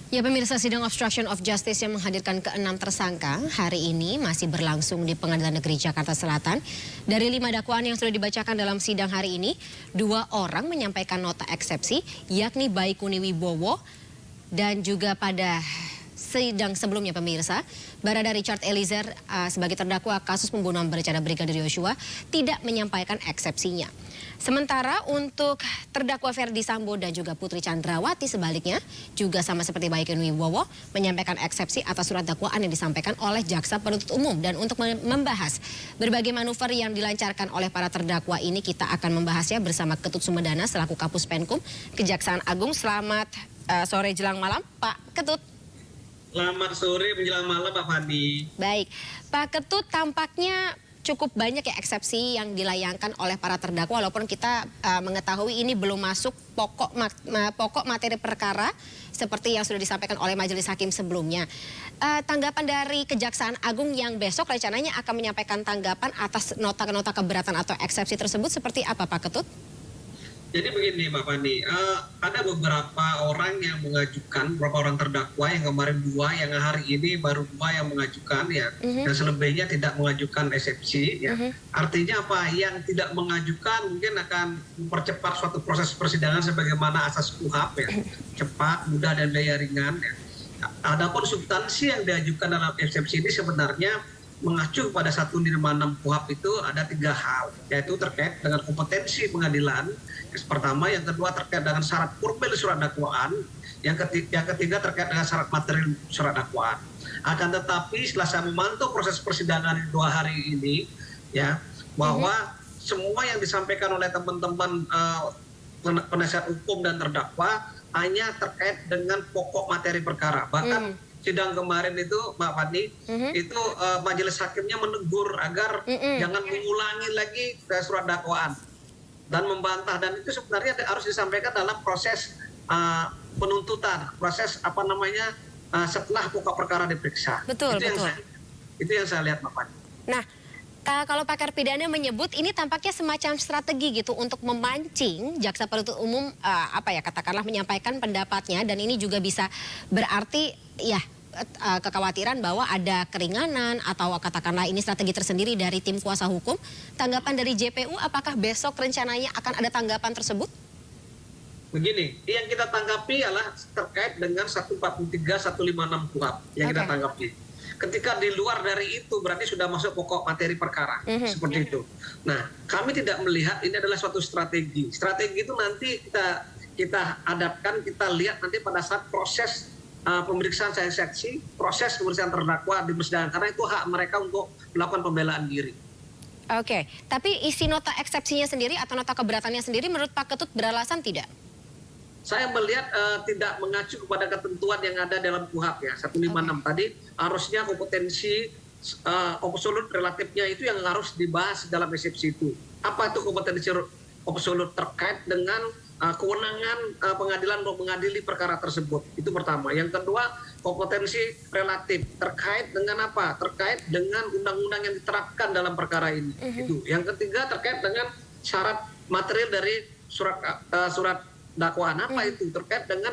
Ya, pemirsa, sidang obstruction of justice yang menghadirkan ke-6 tersangka hari ini masih berlangsung di Pengadilan Negeri Jakarta Selatan. Dari 5 dakwaan yang sudah dibacakan dalam sidang hari ini, 2 orang menyampaikan nota eksepsi, yakni Baikuni Wibowo dan juga pada sidang sebelumnya, pemirsa, Barada Richard Eliezer sebagai terdakwa kasus pembunuhan berencana Brigadir Yosua tidak menyampaikan eksepsinya. Sementara untuk terdakwa Ferdi Sambo dan juga Putri Chandrawati sebaliknya juga sama seperti Baikuni Wibowo menyampaikan eksepsi atas surat dakwaan yang disampaikan oleh jaksa penuntut umum. Dan untuk membahas berbagai manuver yang dilancarkan oleh para terdakwa ini, kita akan membahasnya bersama Ketut Sumedana selaku Kapus Penkum Kejaksaan Agung. Selamat sore jelang malam, Pak Ketut. Selamat sore menjelang malam, Pak Fadi. Baik, Pak Ketut, tampaknya cukup banyak ya eksepsi yang dilayangkan oleh para terdakwa, walaupun kita mengetahui ini belum masuk pokok materi perkara seperti yang sudah disampaikan oleh majelis hakim sebelumnya. Tanggapan dari Kejaksaan Agung yang besok rencananya akan menyampaikan tanggapan atas nota-nota keberatan atau eksepsi tersebut seperti apa, Pak Ketut? Jadi begini, Mbak Fani, ada beberapa orang yang mengajukan, beberapa orang terdakwa yang kemarin 2, yang hari ini baru 2 yang mengajukan ya, dan selebihnya tidak mengajukan eksepsi ya. Artinya apa? Yang tidak mengajukan mungkin akan mempercepat suatu proses persidangan sebagaimana asas KUHP ya, cepat, mudah dan daya ringan ya. Adapun substansi yang diajukan dalam eksepsi ini sebenarnya mengacu pada 1 Nirma 6 KUHP itu ada 3 hal, yaitu terkait dengan kompetensi pengadilan, yang pertama, yang kedua terkait dengan syarat formil surat dakwaan, yang ketiga terkait dengan syarat material surat dakwaan. Akan tetapi setelah saya memantau proses persidangan 2 hari ini, ya, bahwa semua yang disampaikan oleh teman-teman penasihat hukum dan terdakwa hanya terkait dengan pokok materi perkara. Bahkan sidang kemarin itu, Mbak Fani, itu majelis hakimnya menegur agar jangan mengulangi lagi surat dakwaan dan membantah, dan itu sebenarnya harus disampaikan dalam proses penuntutan, proses setelah pokok perkara diperiksa. Betul, betul. Itu yang saya lihat, Mbak Fani. Nah, kalau pakar pidana menyebut ini tampaknya semacam strategi gitu untuk memancing jaksa penuntut umum katakanlah menyampaikan pendapatnya, dan ini juga bisa berarti ya kekhawatiran bahwa ada keringanan atau katakanlah ini strategi tersendiri dari tim kuasa hukum. Tanggapan dari JPU, apakah besok rencananya akan ada tanggapan tersebut? Begini, yang kita tanggapi adalah terkait dengan 143, 156 KUHP yang kita tanggapi. Ketika di luar dari itu berarti sudah masuk pokok materi perkara, seperti itu. Nah, kami tidak melihat ini adalah suatu strategi. Strategi itu nanti kita hadapkan, kita lihat nanti pada saat proses pemeriksaan saksi, proses pemeriksaan terdakwa di persidangan, karena itu hak mereka untuk melakukan pembelaan diri. Oke, tapi isi nota eksepsinya sendiri atau nota keberatannya sendiri menurut Pak Ketut beralasan tidak? Saya melihat tidak mengacu kepada ketentuan yang ada dalam KUHP ya, 156 tadi, harusnya kompetensi absolut relatifnya itu yang harus dibahas dalam eksepsi itu. Apa itu kompetensi absolut terkait dengan kewenangan pengadilan untuk mengadili perkara tersebut? Itu pertama. Yang kedua, kompetensi relatif terkait dengan apa? Terkait dengan undang-undang yang diterapkan dalam perkara ini. Itu. Yang ketiga terkait dengan syarat material dari surat dakwaan. Apa itu? Terkait dengan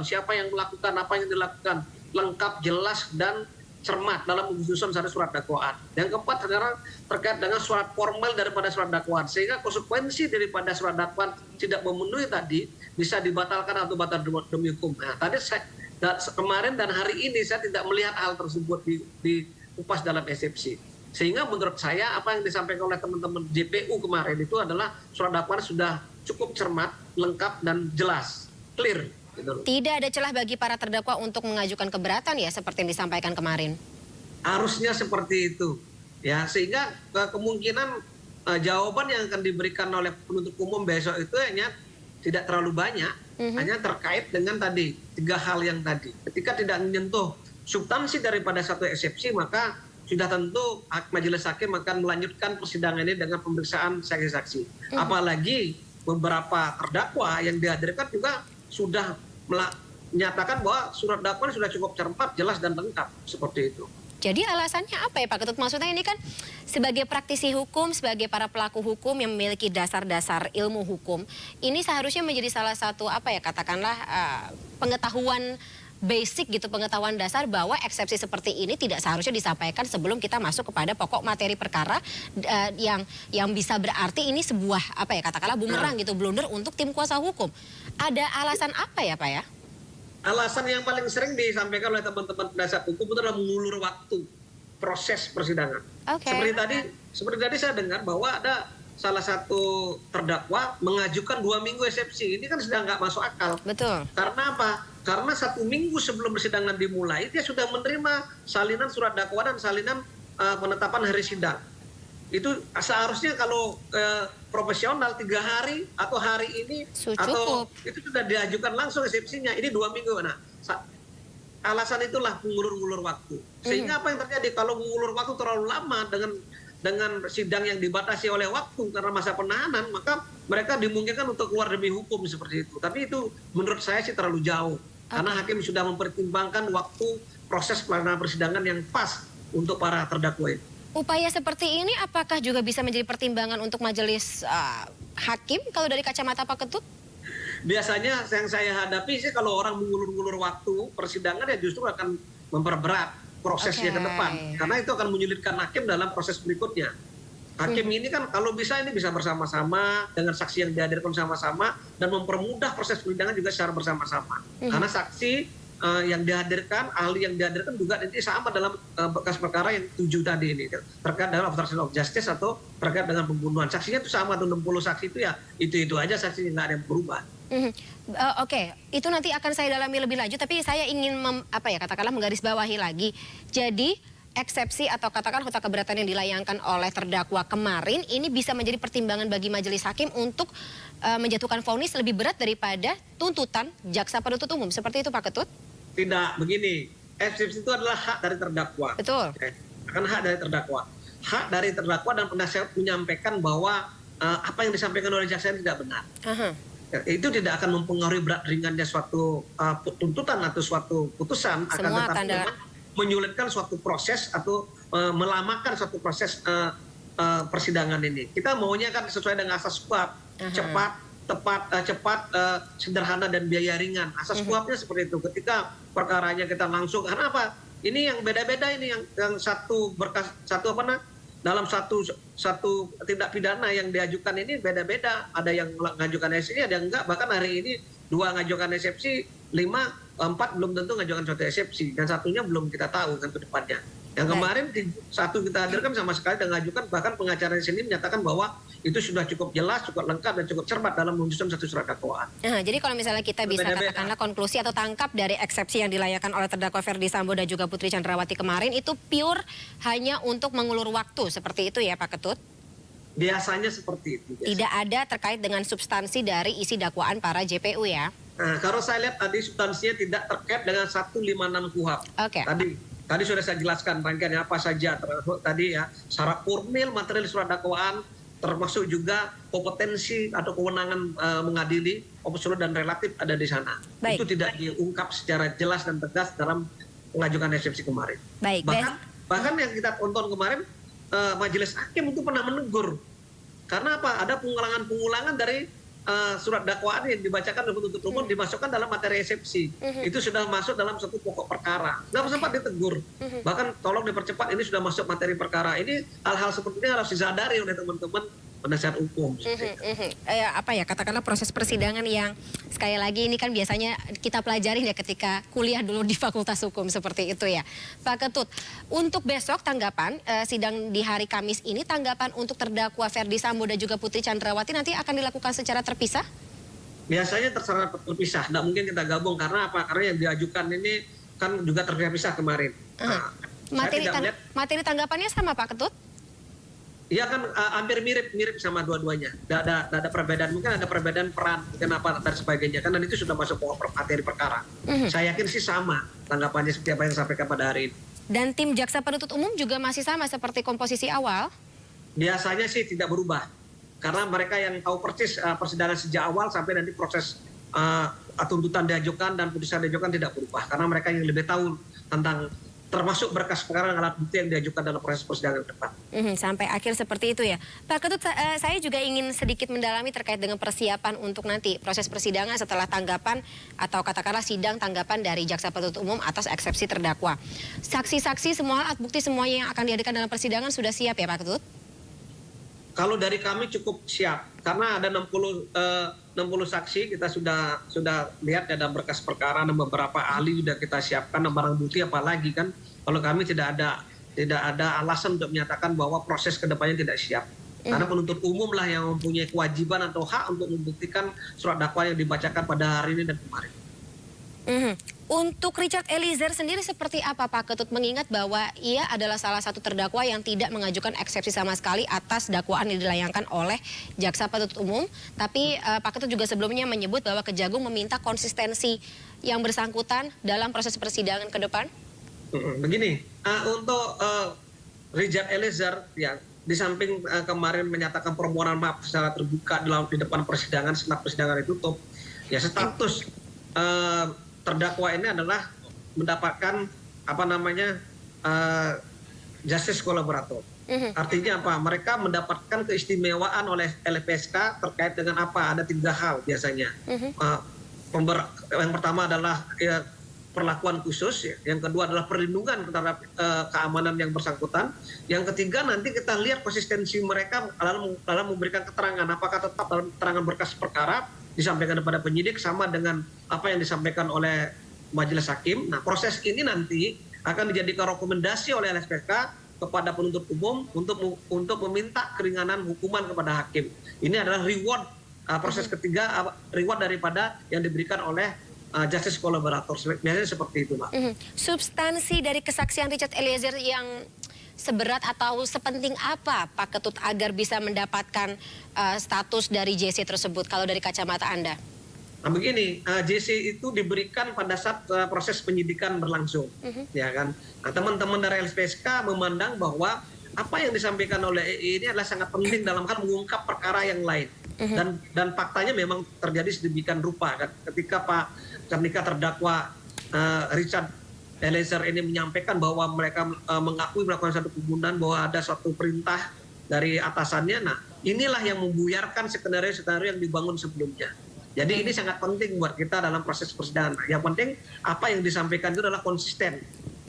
siapa yang melakukan, apa yang dilakukan, lengkap, jelas, dan cermat dalam menyusun satu surat dakwaan. Yang keempat sekarang terkait dengan surat formal daripada surat dakwaan, sehingga konsekuensi daripada surat dakwaan tidak memenuhi tadi bisa dibatalkan atau batal demi hukum. Nah, tadi kemarin dan hari ini saya tidak melihat hal tersebut dikupas dalam eksepsi. Sehingga menurut saya apa yang disampaikan oleh teman-teman JPU kemarin itu adalah surat dakwaan sudah cukup cermat, lengkap, dan jelas, clear. Tidak ada celah bagi para terdakwa untuk mengajukan keberatan ya, seperti yang disampaikan kemarin? Harusnya seperti itu. Ya, sehingga kemungkinan jawaban yang akan diberikan oleh penuntut umum besok itu hanya tidak terlalu banyak, hanya terkait dengan tadi, 3 hal yang tadi. Ketika tidak menyentuh substansi daripada satu eksepsi, maka sudah tentu majelis hakim akan melanjutkan persidangan ini dengan pemeriksaan saksi-saksi. Apalagi beberapa terdakwa yang dihadirkan juga sudah menyatakan bahwa surat dakwaan sudah cukup cermat, jelas, dan lengkap, seperti itu. Jadi alasannya apa ya, Pak Ketut? Maksudnya ini kan sebagai praktisi hukum, sebagai para pelaku hukum yang memiliki dasar-dasar ilmu hukum, ini seharusnya menjadi salah satu katakanlah pengetahuan basic gitu, pengetahuan dasar bahwa eksepsi seperti ini tidak seharusnya disampaikan sebelum kita masuk kepada pokok materi perkara yang bisa berarti ini sebuah apa ya, katakanlah bumerang gitu, blunder untuk tim kuasa hukum. Ada alasan apa ya Pak ya? Alasan yang paling sering disampaikan oleh teman-teman penasihat hukum itu adalah mengulur waktu proses persidangan. Seperti tadi saya dengar bahwa ada salah satu terdakwa mengajukan 2 minggu eksepsi. Ini kan sudah nggak masuk akal. Betul. Karena apa? Karena 1 minggu sebelum persidangan dimulai, dia sudah menerima salinan surat dakwaan dan salinan penetapan hari sidang. Itu seharusnya kalau profesional 3 hari atau hari ini atau itu sudah diajukan langsung eksepsinya. Ini 2 minggu. Nah, alasan itulah mengulur-ulur waktu. Sehingga apa yang terjadi kalau mengulur waktu terlalu lama dengan sidang yang dibatasi oleh waktu karena masa penahanan, maka mereka dimungkinkan untuk keluar demi hukum seperti itu. Tapi itu menurut saya sih terlalu jauh. Karena hakim sudah mempertimbangkan waktu proses pelaksanaan persidangan yang pas untuk para terdakwa itu. Upaya seperti ini apakah juga bisa menjadi pertimbangan untuk majelis hakim kalau dari kacamata Pak Ketut? Biasanya yang saya hadapi sih kalau orang mengulur-ulur waktu persidangan ya justru akan memperberat prosesnya ke depan. Karena itu akan menyulitkan hakim dalam proses berikutnya. Hakim ini kan kalau bisa ini bisa bersama-sama dengan saksi yang dihadirkan sama-sama dan mempermudah proses persidangan juga secara bersama-sama. Karena saksi yang dihadirkan, ahli yang dihadirkan juga nanti sama dalam bekas perkara yang 7 tadi ini. Terkait dengan obstruction of justice atau terkait dengan pembunuhan. Saksinya itu sama tuh 60 saksi itu ya itu aja saksinya nggak ada yang berubah. Oke, itu nanti akan saya dalami lebih lanjut, tapi saya ingin katakanlah menggarisbawahi lagi. Jadi eksepsi atau katakan nota keberatan yang dilayangkan oleh terdakwa kemarin ini bisa menjadi pertimbangan bagi majelis hakim untuk menjatuhkan vonis lebih berat daripada tuntutan jaksa penuntut umum. Seperti itu Pak Ketut? Tidak, begini. Eksepsi itu adalah hak dari terdakwa. Betul. Akan hak dari terdakwa. Hak dari terdakwa dan penasihat menyampaikan bahwa apa yang disampaikan oleh jaksa tidak benar. Itu tidak akan mempengaruhi berat ringannya suatu tuntutan atau suatu putusan, akan tetapi menyulitkan suatu proses atau melamakan suatu proses persidangan ini. Kita maunya kan sesuai dengan asas kuhap, cepat, sederhana dan biaya ringan. Asas kuhapnya seperti itu. Ketika perkaranya kita langsung, karena apa? Ini yang beda-beda ini yang satu berkas dalam satu tindak pidana yang diajukan ini beda-beda. Ada yang mengajukan eksepsi, ada yang enggak. Bahkan hari ini 2 ngajukan eksepsi, 4 belum tentu ngajukan suatu eksepsi. Dan satunya belum kita tahu kan ke depannya. Yang kemarin satu kita hadirkan sama sekali dan mengajukan, bahkan pengacara di sini menyatakan bahwa itu sudah cukup jelas, cukup lengkap dan cukup cermat dalam menyusun satu surat dakwaan. Jadi kalau misalnya kita bisa katakanlah konklusi atau tangkap dari eksepsi yang dilayangkan oleh terdakwa Ferdy Sambo dan juga Putri Chandrawati kemarin itu pure hanya untuk mengulur waktu, seperti itu ya Pak Ketut? Biasanya seperti itu. Tidak ada terkait dengan substansi dari isi dakwaan para JPU ya? Nah, kalau saya lihat tadi substansinya tidak terkait dengan 156 KUHP. Tadi sudah saya jelaskan rangkaiannya apa saja, termasuk tadi ya syarat formil material surat dakwaan, termasuk juga kompetensi atau kewenangan mengadili, absolut dan relatif ada di sana. Itu tidak diungkap secara jelas dan tegas dalam pengajukan eksepsi kemarin. Bahkan yang kita tonton kemarin, majelis hakim itu pernah menegur. Karena apa? Ada pengulangan dari surat dakwaan yang dibacakan oleh penuntut umum dimasukkan dalam materi eksepsi. Itu sudah masuk dalam satu pokok perkara. Nggak sempat ditegur. Bahkan tolong dipercepat, ini sudah masuk materi perkara. Ini hal-hal seperti ini harus disadari oleh teman-teman penasihat hukum. Katakanlah proses persidangan yang sekali lagi ini kan biasanya kita pelajarin ya ketika kuliah dulu di Fakultas Hukum seperti itu ya. Pak Ketut, untuk besok tanggapan sidang di hari Kamis ini, tanggapan untuk terdakwa Ferdy Sambo dan juga Putri Chandrawati nanti akan dilakukan secara terpisah? Biasanya terpisah, tidak mungkin kita gabung. Karena apa? Karena yang diajukan ini kan juga terpisah kemarin. Materi tanggapannya sama Pak Ketut? Iya kan hampir mirip sama dua-duanya. Tidak ada perbedaan, mungkin ada perbedaan peran, mungkin apa dan sebagainya. Kan dan itu sudah masuk materi perkara. Saya yakin sih sama tanggapannya seperti apa yang disampaikan pada hari ini. Dan tim jaksa penuntut umum juga masih sama seperti komposisi awal? Biasanya sih tidak berubah. Karena mereka yang tahu persis persidangan sejak awal sampai nanti proses tuntutan diajukan dan putusan diajukan tidak berubah. Karena mereka yang lebih tahu tentang termasuk berkas perkara dan alat bukti yang diajukan dalam proses persidangan ke depan. Sampai akhir seperti itu ya. Pak Ketut, saya juga ingin sedikit mendalami terkait dengan persiapan untuk nanti proses persidangan setelah tanggapan atau katakanlah sidang tanggapan dari Jaksa Penuntut Umum atas eksepsi terdakwa. Saksi-saksi, semua alat bukti semuanya yang akan dihadirkan dalam persidangan sudah siap ya Pak Ketut? Kalau dari kami cukup siap, karena ada 60 saksi kita sudah lihat ada berkas perkara dan beberapa ahli sudah kita siapkan dan barang bukti apalagi kan. Kalau kami tidak ada alasan untuk menyatakan bahwa proses kedepannya tidak siap. Karena penuntut umum lah yang mempunyai kewajiban atau hak untuk membuktikan surat dakwaan yang dibacakan pada hari ini dan kemarin. Untuk Richard Eliezer sendiri seperti apa Pak Ketut, mengingat bahwa ia adalah salah satu terdakwa yang tidak mengajukan eksepsi sama sekali atas dakwaan yang dilayangkan oleh Jaksa Penuntut Umum. Tapi Pak Ketut juga sebelumnya menyebut bahwa Kejagung meminta konsistensi yang bersangkutan dalam proses persidangan ke depan. Begini, untuk Richard Eliezer ya, di samping kemarin menyatakan permohonan maaf secara terbuka di depan persidangan setelah persidangan ditutup, ya status terdakwa ini adalah mendapatkan justice kolaborator. Artinya apa? Mereka mendapatkan keistimewaan oleh LPSK terkait dengan apa? Ada 3 hal biasanya. Yang pertama adalah perlakuan khusus, yang kedua adalah perlindungan terhadap keamanan yang bersangkutan, yang ketiga nanti kita lihat konsistensi mereka dalam memberikan keterangan, apakah tetap dalam keterangan berkas perkara disampaikan kepada penyidik sama dengan apa yang disampaikan oleh majelis hakim. Nah, proses ini nanti akan dijadikan rekomendasi oleh LPSK kepada penuntut umum untuk meminta keringanan hukuman kepada hakim. Ini adalah reward proses ketiga, reward daripada yang diberikan oleh justice collaborator. Biasanya seperti itu, Pak. Substansi dari kesaksian Richard Eliezer yang seberat atau sepenting apa Pak Ketut agar bisa mendapatkan status dari JC tersebut kalau dari kacamata Anda? Nah begini, JC itu diberikan pada saat proses penyidikan berlangsung, ya kan. Nah, teman-teman dari LPSK memandang bahwa apa yang disampaikan oleh EI ini adalah sangat penting dalam hal mengungkap perkara yang lain. Dan faktanya memang terjadi sedemikian rupa kan. Ketika terdakwa Richard Eliezer ini menyampaikan bahwa mereka mengakui melakukan satu pembunuhan, bahwa ada suatu perintah dari atasannya. Nah, inilah yang membuyarkan skenario-skenario yang dibangun sebelumnya. Jadi ini sangat penting buat kita dalam proses persidangan. Yang penting apa yang disampaikan itu adalah konsisten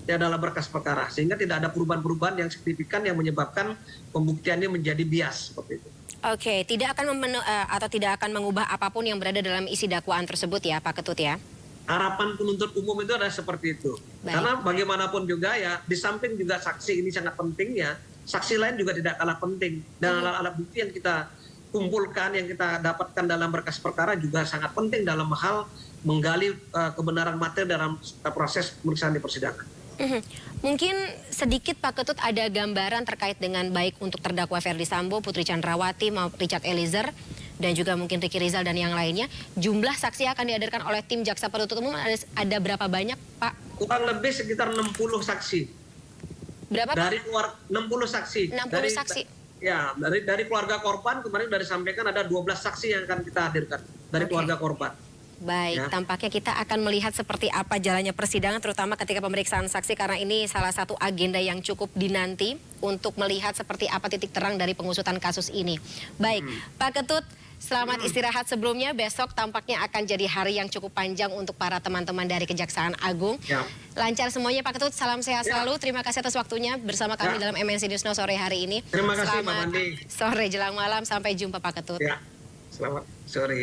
ya dalam berkas perkara, sehingga tidak ada perubahan-perubahan yang signifikan yang menyebabkan pembuktiannya menjadi bias seperti itu. Oke, tidak akan mengubah apapun yang berada dalam isi dakwaan tersebut ya Pak Ketut ya? Harapan penuntut umum itu adalah seperti itu. Baik. Karena bagaimanapun juga ya, di samping juga saksi ini sangat penting ya, saksi lain juga tidak kalah penting. Dan alat bukti yang kita kumpulkan, yang kita dapatkan dalam berkas perkara juga sangat penting dalam hal menggali kebenaran materi dalam proses pemeriksaan di persidangan. Mungkin sedikit Pak Ketut ada gambaran terkait dengan baik untuk terdakwa Ferdy Sambo, Putri Chandrawati, maupun Richard Eliezer, dan juga mungkin Ricky Rizal dan yang lainnya. Jumlah saksi yang akan dihadirkan oleh tim Jaksa Penuntut Umum ada berapa banyak, Pak? Kurang lebih sekitar 60 saksi. Berapa, Pak? Dari keluar 60 saksi. 60 saksi. Ya, dari keluarga korban kemarin sudah disampaikan ada 12 saksi yang akan kita hadirkan dari keluarga korban. Baik, tampaknya kita akan melihat seperti apa jalannya persidangan, terutama ketika pemeriksaan saksi, karena ini salah satu agenda yang cukup dinanti untuk melihat seperti apa titik terang dari pengusutan kasus ini. Baik, Pak Ketut, selamat istirahat sebelumnya. Besok tampaknya akan jadi hari yang cukup panjang untuk para teman-teman dari Kejaksaan Agung. Lancar semuanya Pak Ketut, salam sehat selalu. Terima kasih atas waktunya bersama kami dalam MNC News Now sore hari ini. Terima kasih, Mbak Selamat Mandi. sore jelang malam, sampai jumpa Pak Ketut. Ya, selamat sore.